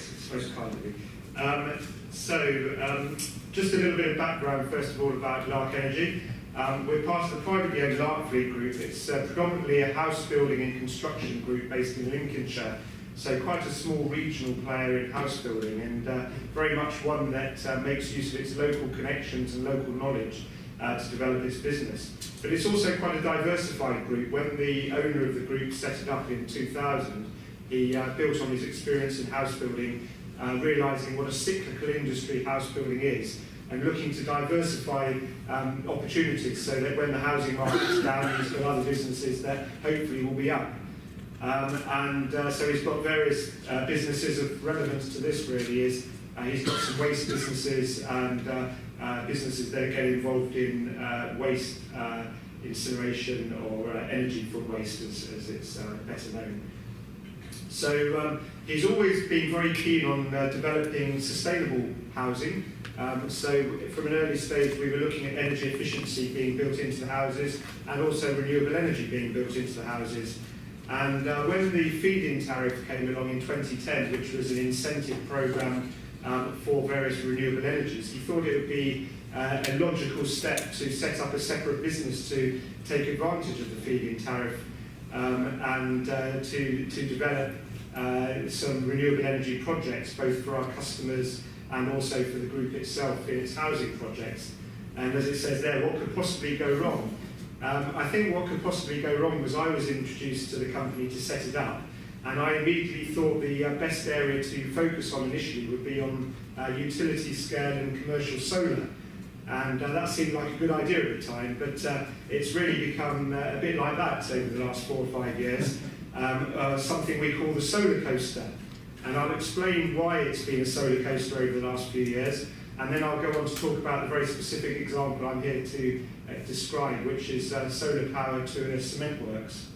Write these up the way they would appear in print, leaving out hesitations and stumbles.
it's most kind of you. Just a little bit of background, first of all, about Lark Energy. We're part of the privately owned Lark Fleet Group. It's predominantly a house building and construction group based in Lincolnshire, so quite a small regional player in house building, and very much one that makes use of its local connections and local knowledge to develop its business. But it's also quite a diversified group. When the owner of the group set it up in 2000, he built on his experience in house building, realising what a cyclical industry house building is, and looking to diversify opportunities so that when the housing market is down, he's got other businesses that hopefully will be up. So he's got various businesses of relevance to this, really. He's got some waste businesses and businesses that get involved in waste incineration or energy from waste, as it's better known. So he's always been very keen on developing sustainable housing. So from an early stage, we were looking at energy efficiency being built into the houses and also renewable energy being built into the houses. And when the feed-in tariff came along in 2010, which was an incentive programme for various renewable energies, he thought it would be a logical step to set up a separate business to take advantage of the feed-in tariff and to develop some renewable energy projects, both for our customers and also for the group itself in its housing projects. And as it says there, what could possibly go wrong? I think what could possibly go wrong was I was introduced to the company to set it up, and I immediately thought the best area to focus on initially would be on utility scale and commercial solar. And that seemed like a good idea at the time, but it's really become a bit like that over the last 4 or 5 years, something we call the solar coaster. And I'll explain why it's been a solar coaster over the last few years, and then I'll go on to talk about the very specific example I'm here to describe, which is solar power to a cement works.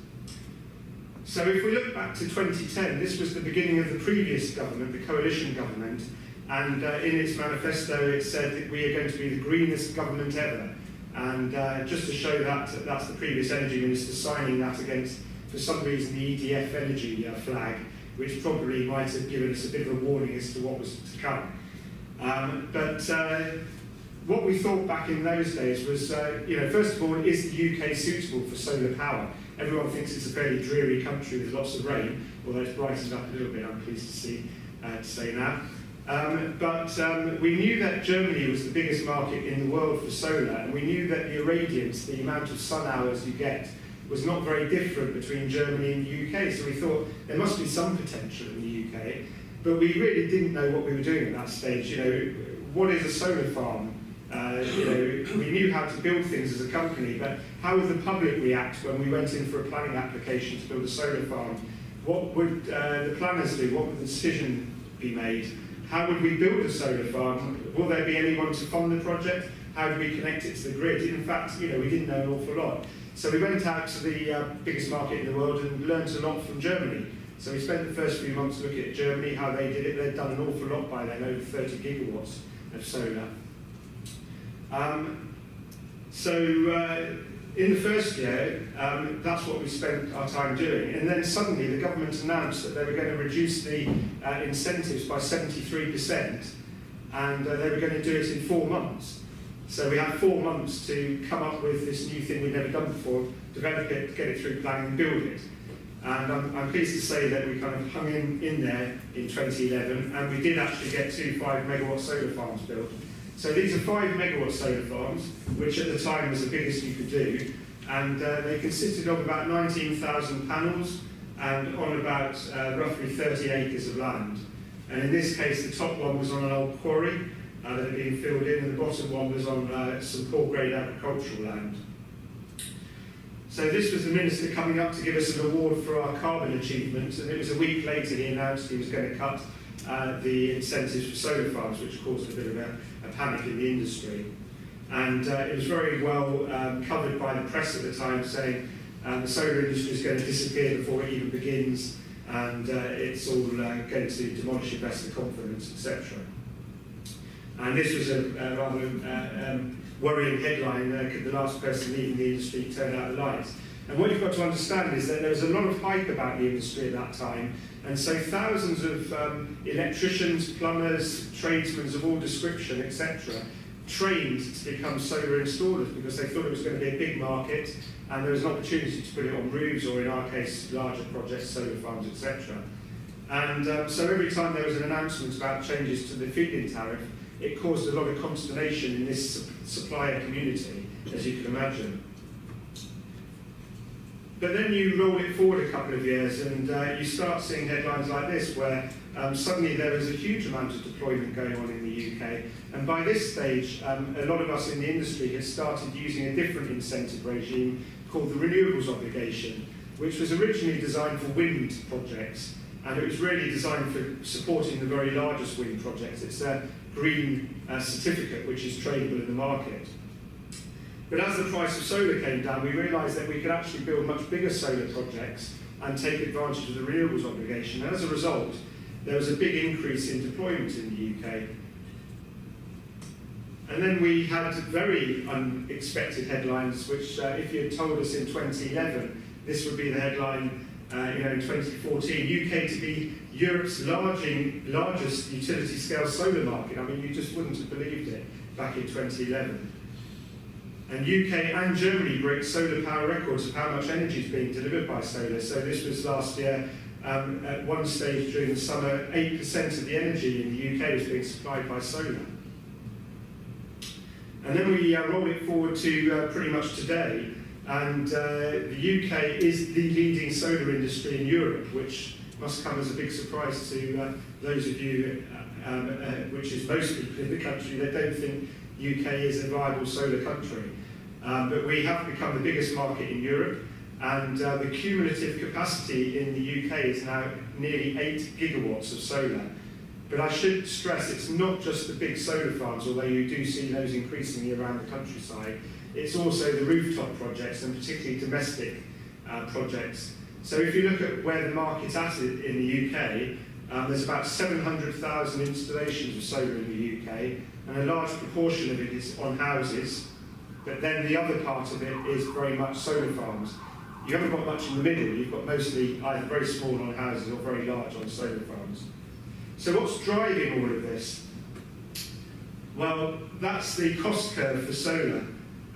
So if we look back to 2010, this was the beginning of the previous government, the coalition government, and in its manifesto it said that we are going to be the greenest government ever. And just to show that, that's the previous energy minister signing that against, for some reason, the EDF energy flag, which probably might have given us a bit of a warning as to what was to come. What we thought back in those days was, first of all, is the UK suitable for solar power? Everyone thinks it's a fairly dreary country with lots of rain, although it's brightened up a little bit, I'm pleased to say now. We knew that Germany was the biggest market in the world for solar, and we knew that the irradiance, the amount of sun hours you get, was not very different between Germany and the UK, so we thought there must be some potential in the UK, but we really didn't know what we were doing at that stage. What is a solar farm? We knew how to build things as a company, but how would the public react when we went in for a planning application to build a solar farm? What would the planners do? What would the decision be made? How would we build a solar farm? Will there be anyone to fund the project? How do we connect it to the grid? In fact, we didn't know an awful lot. So we went out to the biggest market in the world and learned a lot from Germany. So we spent the first few months looking at Germany, how they did it. They'd done an awful lot by then, over 30 gigawatts of solar. In the first year, that's what we spent our time doing. And then suddenly the government announced that they were going to reduce the incentives by 73%, and they were going to do it in 4 months. So we had 4 months to come up with this new thing we'd never done before, develop it, get it through planning and build it. And I'm pleased to say that we kind of hung in there in 2011, and we did actually get 2 5-megawatt solar farms built. So these are 5-megawatt solar farms, which at the time was the biggest you could do, and they consisted of about 19,000 panels and on about roughly 30 acres of land. And in this case, the top one was on an old quarry that had been filled in, and the bottom one was on some poor-grade agricultural land. So this was the minister coming up to give us an award for our carbon achievement, and it was a week later he announced he was going to cut the incentives for solar farms, which caused a bit of a panic in the industry. And it was very well covered by the press at the time, saying the solar industry is going to disappear before it even begins, and it's all going to demolish investor confidence, etc. And this was a rather worrying headline. Could the last person leaving the industry turn out the lights? And what you've got to understand is that there was a lot of hype about the industry at that time, and so thousands of electricians, plumbers, tradesmen of all description, etc., trained to become solar installers because they thought it was going to be a big market and there was an opportunity to put it on roofs or, in our case, larger projects, solar farms, etc. And so every time there was an announcement about changes to the feed-in tariff, it caused a lot of consternation in this supplier community, as you can imagine. But then you roll it forward a couple of years and you start seeing headlines like this where suddenly there was a huge amount of deployment going on in the UK, and by this stage a lot of us in the industry had started using a different incentive regime called the renewables obligation, which was originally designed for wind projects, and it was really designed for supporting the very largest wind projects. It's a green certificate which is tradable in the market. But as the price of solar came down, we realised that we could actually build much bigger solar projects and take advantage of the renewables obligation. And as a result, there was a big increase in deployment in the UK. And then we had very unexpected headlines, which if you had told us in 2011, this would be the headline in 2014, UK to be Europe's largest utility-scale solar market. I mean, you just wouldn't have believed it back in 2011. And UK and Germany break solar power records of how much energy is being delivered by solar. So this was last year, at one stage during the summer, 8% of the energy in the UK was being supplied by solar. And then we roll it forward to pretty much today, and the UK is the leading solar industry in Europe, which must come as a big surprise to those of you, which is most people in the country, that don't think UK is a viable solar country. But we have become the biggest market in Europe, and the cumulative capacity in the UK is now nearly 8 gigawatts of solar. But I should stress it's not just the big solar farms, although you do see those increasingly around the countryside. It's also the rooftop projects, and particularly domestic projects. So if you look at where the market's at in the UK, there's about 700,000 installations of solar in the UK, and a large proportion of it is on houses, but then the other part of it is very much solar farms. You haven't got much in the middle, you've got mostly either very small on houses or very large on solar farms. So what's driving all of this? Well, that's the cost curve for solar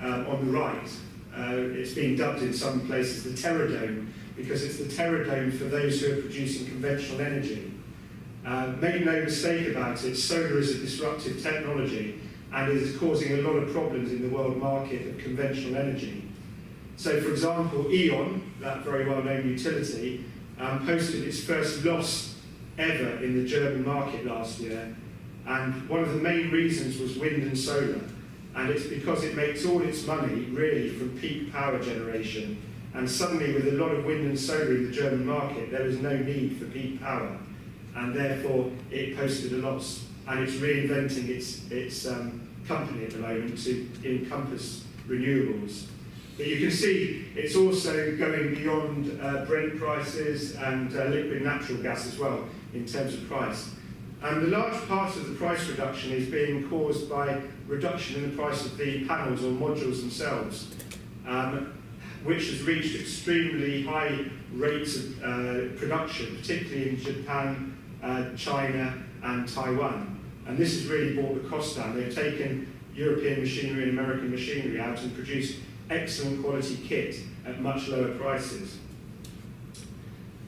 on the right. It's been dubbed in some places the terradome, because it's the terradome for those who are producing conventional energy. Make no mistake about it, solar is a disruptive technology and it is causing a lot of problems in the world market of conventional energy. So, for example, E.ON, that very well-known utility, posted its first loss ever in the German market last year, and one of the main reasons was wind and solar, and it's because it makes all its money really from peak power generation, and suddenly with a lot of wind and solar in the German market there was no need for peak power, and therefore it posted a loss, and it's reinventing its company at the moment to encompass renewables. But you can see it's also going beyond Brent prices and liquid natural gas as well in terms of price. And the large part of the price reduction is being caused by reduction in the price of the panels or modules themselves, which has reached extremely high rates of production, particularly in Japan, China and Taiwan. And this has really brought the cost down. They've taken European machinery and American machinery out and produced excellent quality kit at much lower prices.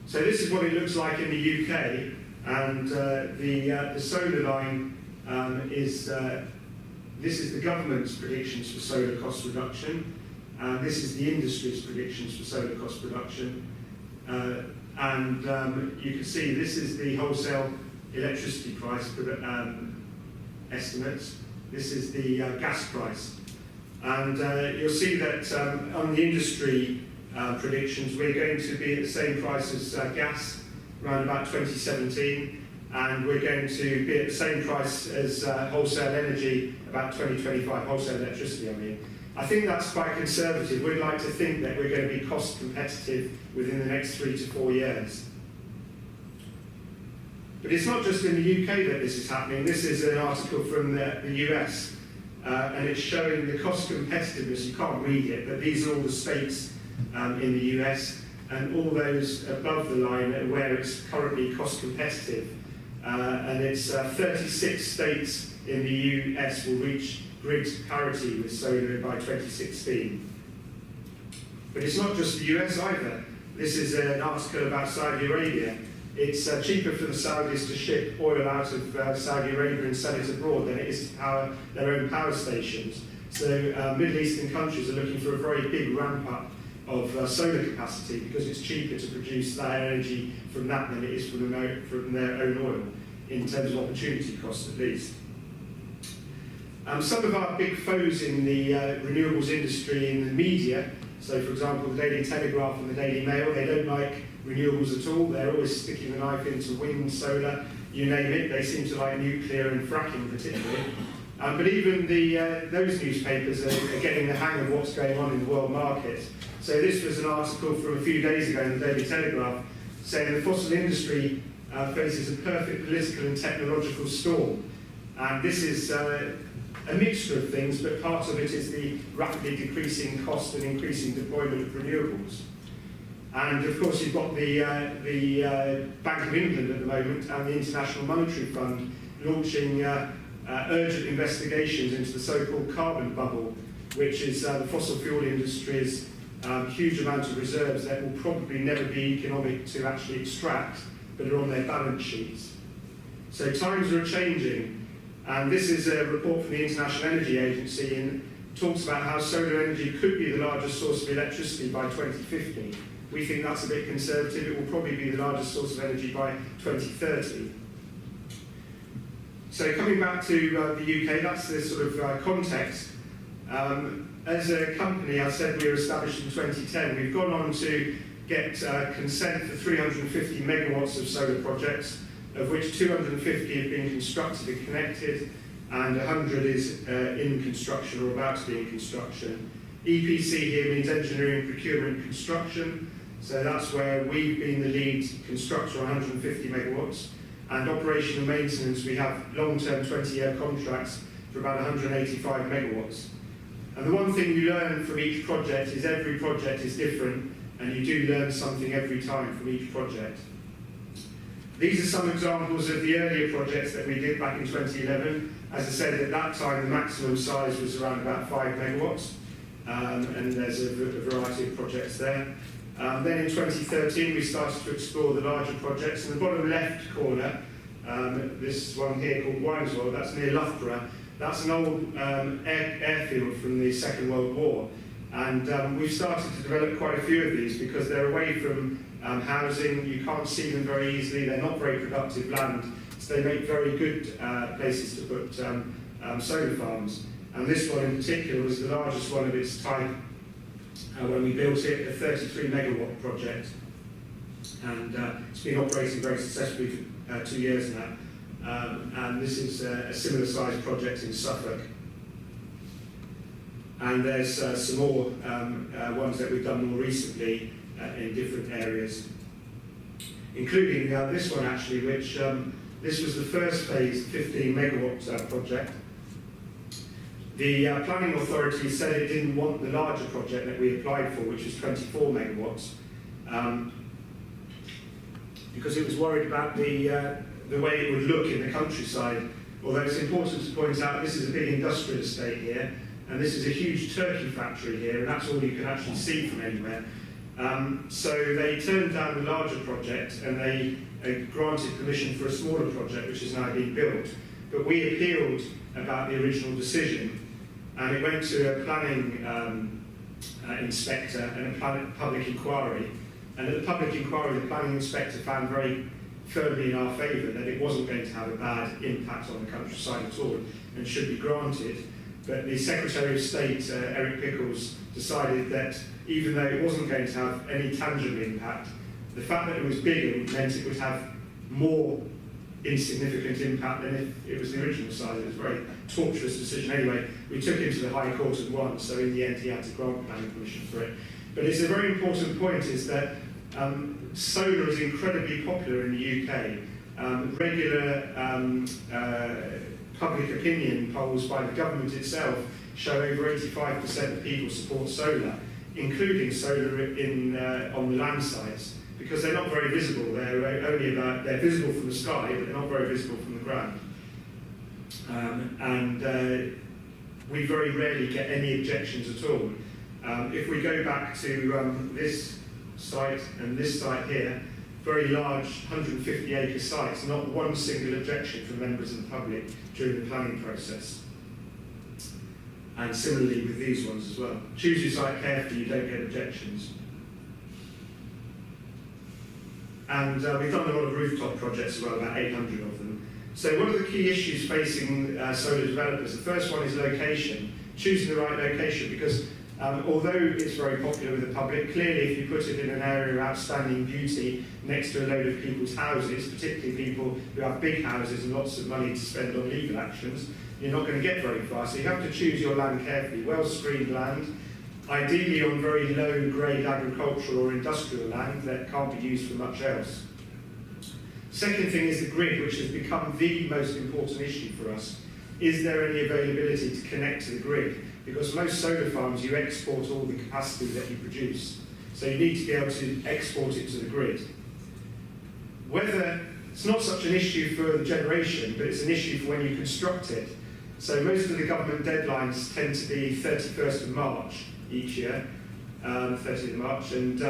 So this is what it looks like in the UK, and the solar line this is the government's predictions for solar cost reduction, this is the industry's predictions for solar cost reduction, and you can see this is the wholesale electricity price estimates, this is the gas price. And you'll see that on the industry predictions, we're going to be at the same price as gas around about 2017, and we're going to be at the same price as wholesale energy about 2025, wholesale electricity, I mean. I think that's quite conservative. We'd like to think that we're going to be cost competitive within the next 3 to 4 years. But it's not just in the UK that this is happening. This is an article from the US. And it's showing the cost competitiveness. You can't read it, but these are all the states in the US, and all those above the line are where it's currently cost competitive. And it's 36 states in the US will reach grid parity with solar by 2016. But it's not just the US either. This is an article about Saudi Arabia. It's cheaper for the Saudis to ship oil out of Saudi Arabia and sell it abroad than it is to power their own power stations. So Middle Eastern countries are looking for a very big ramp up of solar capacity because it's cheaper to produce that energy from that than it is from their own oil, in terms of opportunity cost at least. Some of our big foes in the renewables industry in the media, so for example the Daily Telegraph and the Daily Mail, they don't like renewables at all. They're always sticking the knife into wind, solar, you name it. They seem to like nuclear and fracking particularly. But even those newspapers are getting the hang of what's going on in the world market. So this was an article from a few days ago in the Daily Telegraph saying the fossil industry faces a perfect political and technological storm. And this is a mixture of things, but part of it is the rapidly decreasing cost and increasing deployment of renewables. And of course you've got the Bank of England at the moment and the International Monetary Fund launching urgent investigations into the so-called carbon bubble, which is the fossil fuel industry's huge amount of reserves that will probably never be economic to actually extract, but are on their balance sheets. So times are changing, and this is a report from the International Energy Agency and talks about how solar energy could be the largest source of electricity by 2050. We think that's a bit conservative. It will probably be the largest source of energy by 2030. So coming back to the UK, that's the sort of context. As a company, I said we were established in 2010. We've gone on to get consent for 350 megawatts of solar projects, of which 250 have been constructed and connected, and 100 is in construction or about to be in construction. EPC here means engineering, procurement, and construction. So that's where we've been the lead constructor on 150 megawatts. And operational maintenance, we have long-term 20-year contracts for about 185 megawatts. And the one thing you learn from each project is every project is different, and you do learn something every time from each project. These are some examples of the earlier projects that we did back in 2011. As I said, at that time, the maximum size was around about 5 megawatts, and there's a variety of projects there. Then in 2013, we started to explore the larger projects. In the bottom left corner, this one here called Wineswell, that's near Loughborough. That's an old airfield from the Second World War. And we've started to develop quite a few of these because they're away from housing. You can't see them very easily. They're not very productive land. So they make very good places to put solar farms. And this one in particular was the largest one of its type when we built it, a 33 megawatt project. And it's been operating very successfully for 2 years now. And this is a similar sized project in Suffolk. And there's some more ones that we've done more recently in different areas, including this one actually, which this was the first phase, 15 megawatt project. The planning authority said it didn't want the larger project that we applied for, which was 24 megawatts, because it was worried about the way it would look in the countryside. Although it's important to point out this is a big industrial estate here, and this is a huge turkey factory here, and that's all you can actually see from anywhere. So they turned down the larger project, and they granted permission for a smaller project, which is now being built. But we appealed about the original decision, and it went to a planning inspector and a public inquiry. And at the public inquiry, the planning inspector found very firmly in our favour that it wasn't going to have a bad impact on the countryside at all and should be granted. But the Secretary of State, Eric Pickles, decided that even though it wasn't going to have any tangible impact, the fact that it was bigger meant it would have more insignificant impact than if it was the original size. It was a very torturous decision. Anyway, we took him to the High Court and won, so in the end he had to grant planning permission for it. But it's a very important point is that solar is incredibly popular in the UK. Regular public opinion polls by the government itself show over 85% of people support solar. including solar on the land sites, because they're not very visible. They're visible from the sky, but they're not very visible from the ground. We very rarely get any objections at all. If we go back to this site and this site here, very large 150-acre sites, not one single objection from members of the public during the planning process. And similarly with these ones as well. Choose your site carefully, you don't get objections. And we've done a lot of rooftop projects as well, about 800 of them. So what are the key issues facing solar developers? The first one is location, choosing the right location, because although it's very popular with the public, clearly if you put it in an area of outstanding beauty next to a load of people's houses, particularly people who have big houses and lots of money to spend on legal actions, you're not going to get very far. So you have to choose your land carefully, well-screened land, ideally on very low-grade agricultural or industrial land that can't be used for much else. Second thing is the grid, which has become the most important issue for us. Is there any availability to connect to the grid? Because most solar farms, you export all the capacity that you produce. So you need to be able to export it to the grid. Whether it's not such an issue for the generation, but it's an issue for when you construct it. So most of the government deadlines tend to be 31st of March each year, 30th of March, and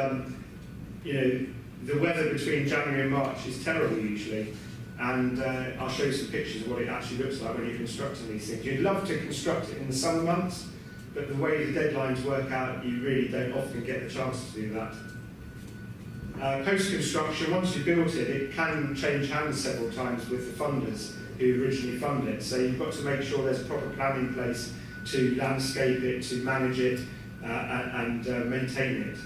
you know, the weather between January and March is terrible usually. And I'll show you some pictures of what it actually looks like when you're constructing these things. You'd love to construct it in the summer months, but the way the deadlines work out, you really don't often get the chance to do that. Post-construction, once you've built it, it can change hands several times with the funders who originally fund it. So you've got to make sure there's a proper plan in place to landscape it, to manage it, and maintain it.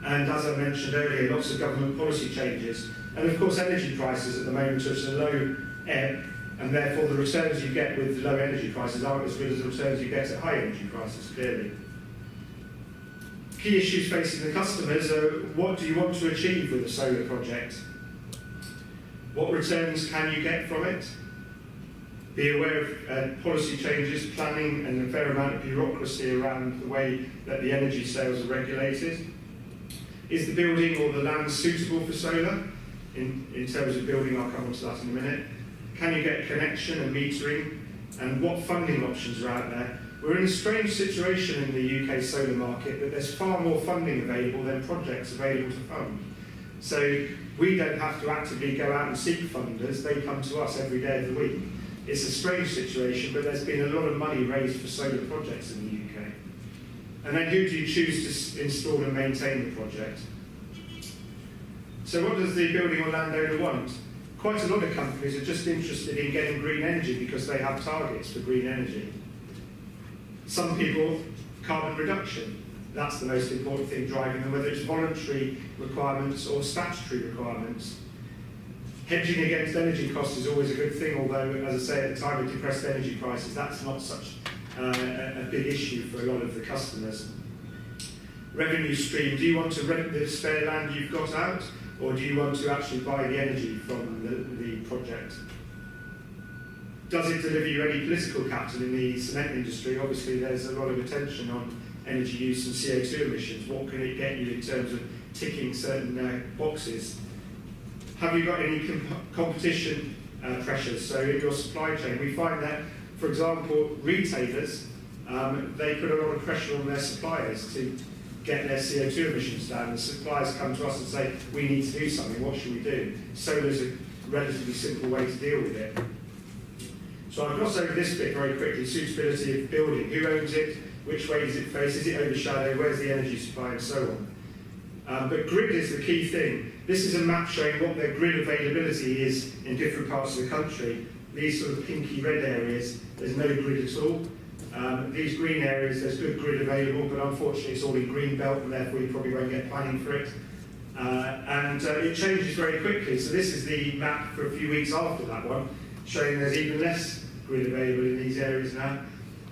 And as I mentioned earlier, lots of government policy changes. And of course, energy prices at the moment are at a low ebb, and therefore the returns you get with low energy prices aren't as good as the returns you get at high energy prices, clearly. Key issues facing the customers are, what do you want to achieve with a solar project? What returns can you get from it? Be aware of policy changes, planning, and a fair amount of bureaucracy around the way that the energy sales are regulated. Is the building or the land suitable for solar? In terms of building, I'll come on to that in a minute. Can you get connection and metering? And what funding options are out there? We're in a strange situation in the UK solar market that there's far more funding available than projects available to fund. So we don't have to actively go out and seek funders, they come to us every day of the week. It's a strange situation, but there's been a lot of money raised for solar projects in the UK. And then who do you choose to install and maintain the project? So what does the building or landowner want? Quite a lot of companies are just interested in getting green energy because they have targets for green energy. Some people, carbon reduction. That's the most important thing driving them, whether it's voluntary requirements or statutory requirements. Hedging against energy costs is always a good thing, although, as I say, at the time of depressed energy prices, that's not such a big issue for a lot of the customers. Revenue stream, do you want to rent the spare land you've got out, or do you want to actually buy the energy from the project? Does it deliver you any political capital in the cement industry? Obviously, there's a lot of attention on energy use and CO2 emissions. What can it get you in terms of ticking certain boxes? Have you got any competition pressures? So in your supply chain, we find that, for example, retailers, they put a lot of pressure on their suppliers to get their CO2 emissions down. The suppliers come to us and say, we need to do something, what should we do? Solar's a relatively simple way to deal with it. So I'll gloss over this bit very quickly, suitability of building. Who owns it? Which way does it face? Is it overshadowed? Where's the energy supply? And so on. But grid is the key thing. This is a map showing what their grid availability is in different parts of the country. These sort of pinky red areas, there's no grid at all. These green areas, there's good grid available, but unfortunately it's all in green belt, and therefore you probably won't get planning for it. It changes very quickly. So this is the map for a few weeks after that one, showing there's even less grid available in these areas now.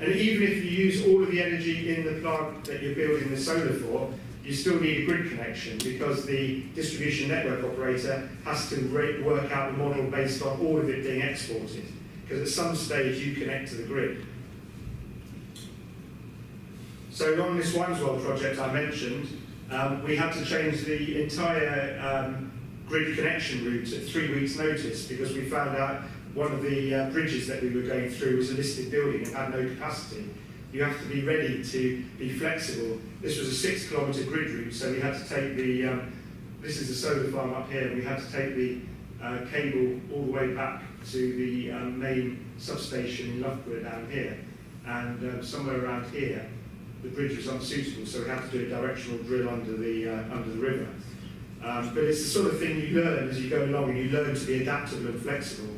And even if you use all of the energy in the plant that you're building the solar for, you still need a grid connection, because the distribution network operator has to work out the model based on all of it being exported, because at some stage you connect to the grid. So on this Wineswell project I mentioned, we had to change the entire grid connection route at 3 weeks' notice because we found out one of the bridges that we were going through was a listed building and had no capacity. You have to be ready to be flexible. This was a 6-kilometre grid route, so we had to take the, this is a solar farm up here, we had to take the cable all the way back to the main substation in Loughborough down here. And somewhere around here, the bridge was unsuitable, so we had to do a directional drill under the river. But it's the sort of thing you learn as you go along, and you learn to be adaptable and flexible.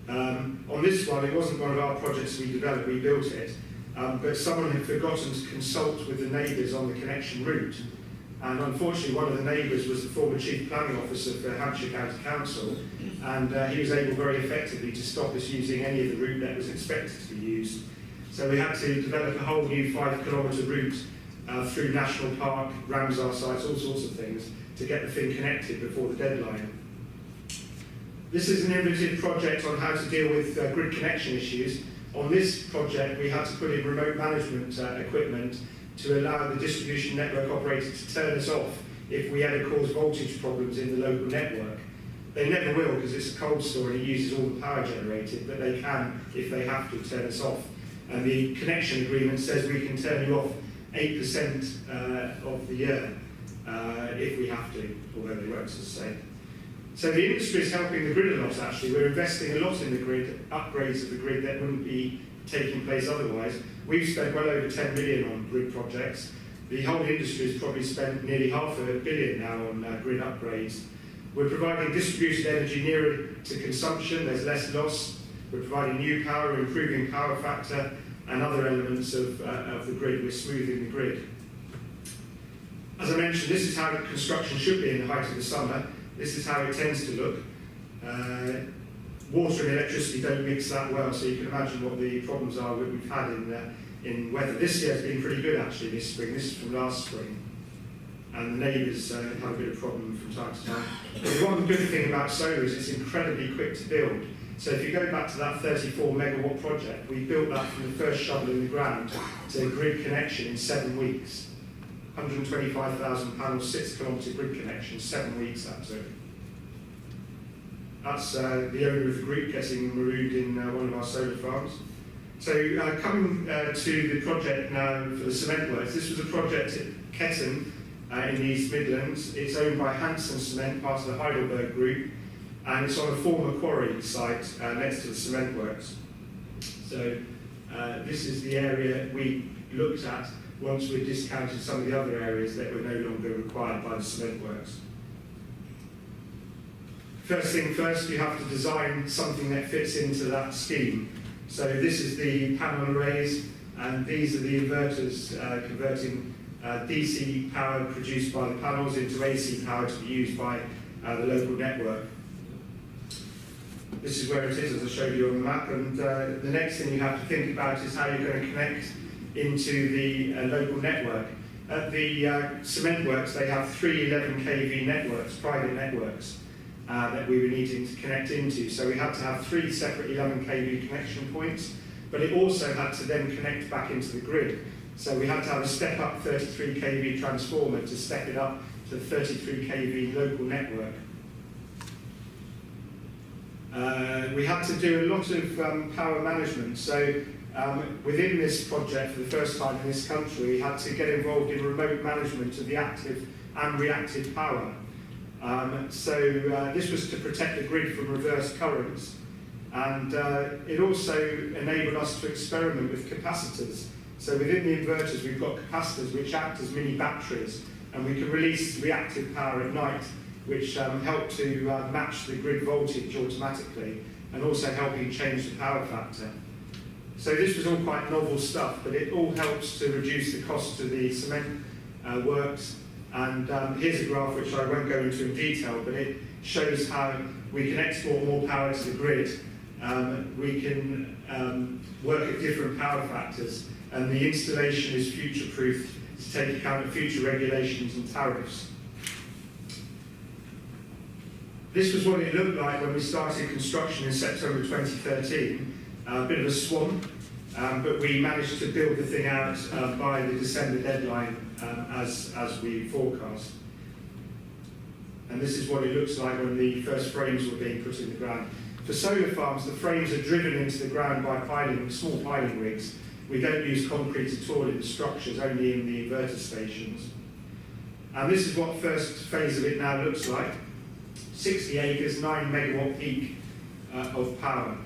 On this one, it wasn't one of our projects we developed, we built it, but someone had forgotten to consult with the neighbours on the connection route. And unfortunately, one of the neighbours was the former Chief Planning Officer for Hampshire County Council, and he was able very effectively to stop us using any of the route that was expected to be used. So we had to develop a whole new 5-kilometre route through National Park, Ramsar sites, all sorts of things, to get the thing connected before the deadline. This is an innovative project on how to deal with grid connection issues. On this project, we had to put in remote management equipment to allow the distribution network operator to turn us off if we ever cause voltage problems in the local network. They never will because it's a cold store and it uses all the power generated, but they can, if they have to, turn us off. And the connection agreement says we can turn you off 8% of the year if we have to, although they won't, as I say. So the industry is helping the grid a lot, actually. We're investing a lot in the grid, upgrades of the grid that wouldn't be taking place otherwise. We've spent well over 10 million on grid projects. The whole industry has probably spent nearly $500 million now on grid upgrades. We're providing distributed energy nearer to consumption, there's less loss. We're providing new power, improving power factor, and other elements of the grid. We're smoothing the grid. As I mentioned, this is how construction should be in the height of the summer. This is how it tends to look. Water and electricity don't mix that well, so you can imagine what the problems are that we've had in weather. This year has been pretty good, actually, this spring. This is from last spring. And the neighbours had a bit of problem from time to time. But the one good thing about solar is it's incredibly quick to build. So if you go back to that 34 megawatt project, we built that from the first shovel in the ground to grid connection in 7 weeks. 125,000 panels, 6-kilometre grid connection, 7 weeks that took. That's the owner of the group getting marooned in one of our solar farms. So coming to the project now for the cement works, this was a project at Ketton in the East Midlands. It's owned by Hanson Cement, part of the Heidelberg Group, and it's on a former quarry site next to the cement works. So this is the area we looked at once we discounted some of the other areas that were no longer required by the cement works. First thing first, you have to design something that fits into that scheme. So this is the panel arrays, and these are the inverters converting DC power produced by the panels into AC power to be used by the local network. This is where it is, as I showed you on the map, and the next thing you have to think about is how you're going to connect into the local network. At the cement works, they have 3 11 kV networks, private networks, that we were needing to connect into. So we had to have 3 separate 11 kV connection points, but it also had to then connect back into the grid. So we had to have a step-up 33 kV transformer to step it up to the 33 kV local network. We had to do a lot of power management. So within this project, for the first time in this country, we had to get involved in remote management of the active and reactive power. This was to protect the grid from reverse currents, and it also enabled us to experiment with capacitors. So within the inverters, we've got capacitors which act as mini batteries, and we can release reactive power at night, which help to match the grid voltage automatically, and also helping change the power factor. So this was all quite novel stuff, but it all helps to reduce the cost of the cement works. And here's a graph which I won't go into in detail, but it shows how we can export more power to the grid. We can work at different power factors, and the installation is future-proofed to take account of future regulations and tariffs. This was what it looked like when we started construction in September 2013. A bit of a swamp. but we managed to build the thing out by the December deadline as we forecast. And this is what it looks like when the first frames were being put in the ground. For solar farms, the frames are driven into the ground by small piling rigs. We don't use concrete at all in the structures, only in the inverter stations. And this is what first phase of it now looks like. 60 acres, 9 megawatt peak of power.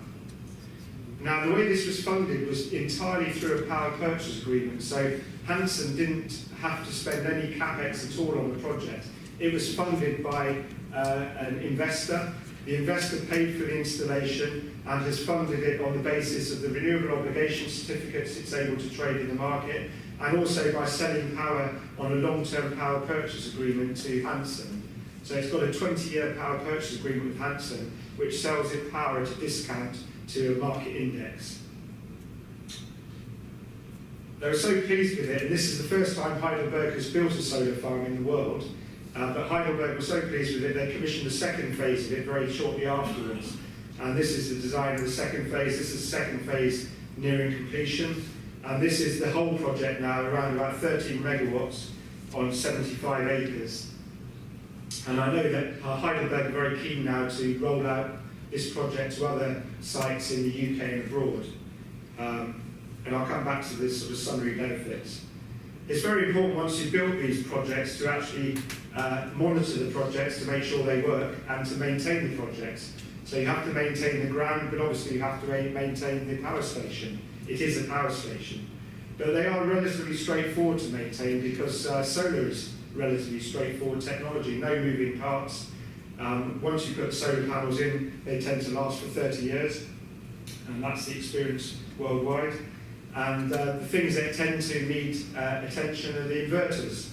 Now, the way this was funded was entirely through a power purchase agreement, so Hanson didn't have to spend any capex at all on the project. It was funded by an investor. The investor paid for the installation and has funded it on the basis of the renewable obligation certificates it's able to trade in the market, and also by selling power on a long-term power purchase agreement to Hanson. So it's got a 20-year power purchase agreement with Hanson, which sells it power at a discount to a market index. They were so pleased with it, and this is the first time Heidelberg has built a solar farm in the world, but Heidelberg was so pleased with it, they commissioned the second phase of it very shortly afterwards. And this is the design of the second phase. This is the second phase nearing completion. And this is the whole project now, around about 13 megawatts on 75 acres. And I know that Heidelberg are very keen now to roll out this project to other sites in the UK and abroad. And I'll come back to this sort of summary benefits. It's very important once you've built these projects to actually monitor the projects to make sure they work and to maintain the projects. So you have to maintain the ground, but obviously you have to maintain the power station. It is a power station. But they are relatively straightforward to maintain because solar is relatively straightforward technology, no moving parts. Once you put solar panels in, they tend to last for 30 years, and that's the experience worldwide. And the things that tend to need attention are the inverters,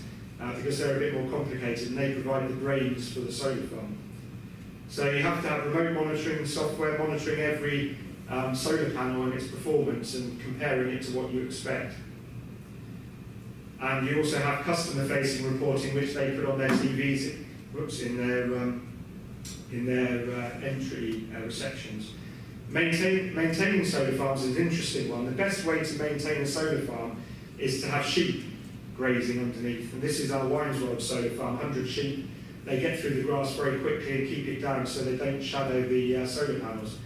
because they're a bit more complicated, and they provide the brains for the solar farm. So you have to have remote monitoring software monitoring every solar panel and its performance and comparing it to what you expect. And you also have customer-facing reporting, which they put on their TVs, in their entry receptions. Maintaining solar farms is an interesting one. The best way to maintain a solar farm is to have sheep grazing underneath. And this is our Winesworld solar farm, 100 sheep. They get through the grass very quickly and keep it down so they don't shadow the solar panels.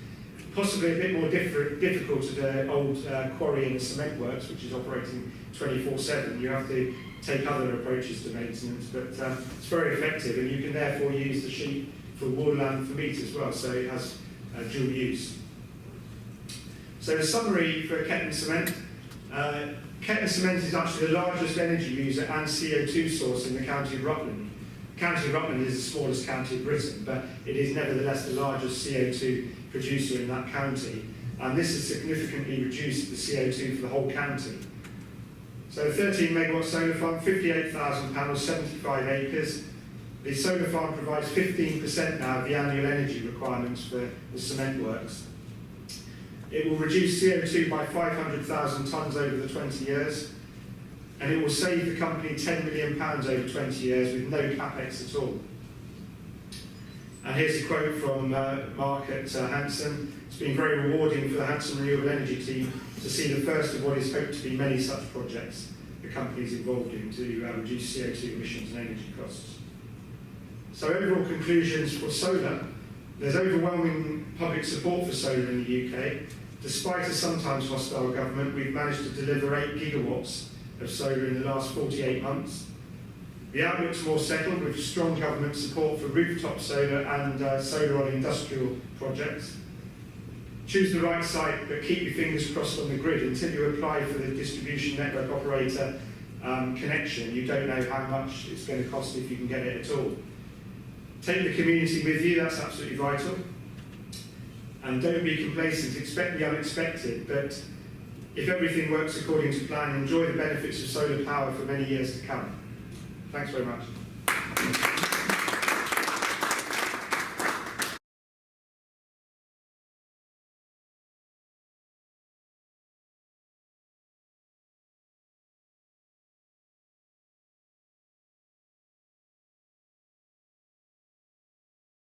Possibly a bit more difficult at the old quarry in the cement works, which is operating 24/7. You have to take other approaches to maintenance, but it's very effective, and you can therefore use the sheep for wool and for meat as well, so it has dual use. So the summary for Kettering Cement. Kettering Cement is actually the largest energy user and CO2 source in the county of Rutland. County of Rutland is the smallest county of Britain, but it is nevertheless the largest CO2 producer in that county, and this has significantly reduced the CO2 for the whole county. So 13 megawatt solar farm, 58,000 panels, 75 acres. The solar farm provides 15% now of the annual energy requirements for the cement works. It will reduce CO2 by 500,000 tonnes over the 20 years, and it will save the company £10 million over 20 years with no capex at all. And here's a quote from Mark at Hanson. It's been very rewarding for the Hanson Renewable Energy team to see the first of what is hoped to be many such projects the company is involved in to reduce CO2 emissions and energy costs. So overall conclusions for solar. There's overwhelming public support for solar in the UK. Despite a sometimes hostile government, we've managed to deliver 8 gigawatts of solar in the last 48 months. The outlook's more settled with strong government support for rooftop solar and solar on industrial projects. Choose the right site, but keep your fingers crossed on the grid until you apply for the distribution network operator connection. You don't know how much it's going to cost if you can get it at all. Take the community with you, that's absolutely vital. And don't be complacent, expect the unexpected, but if everything works according to plan, enjoy the benefits of solar power for many years to come. Thanks very much.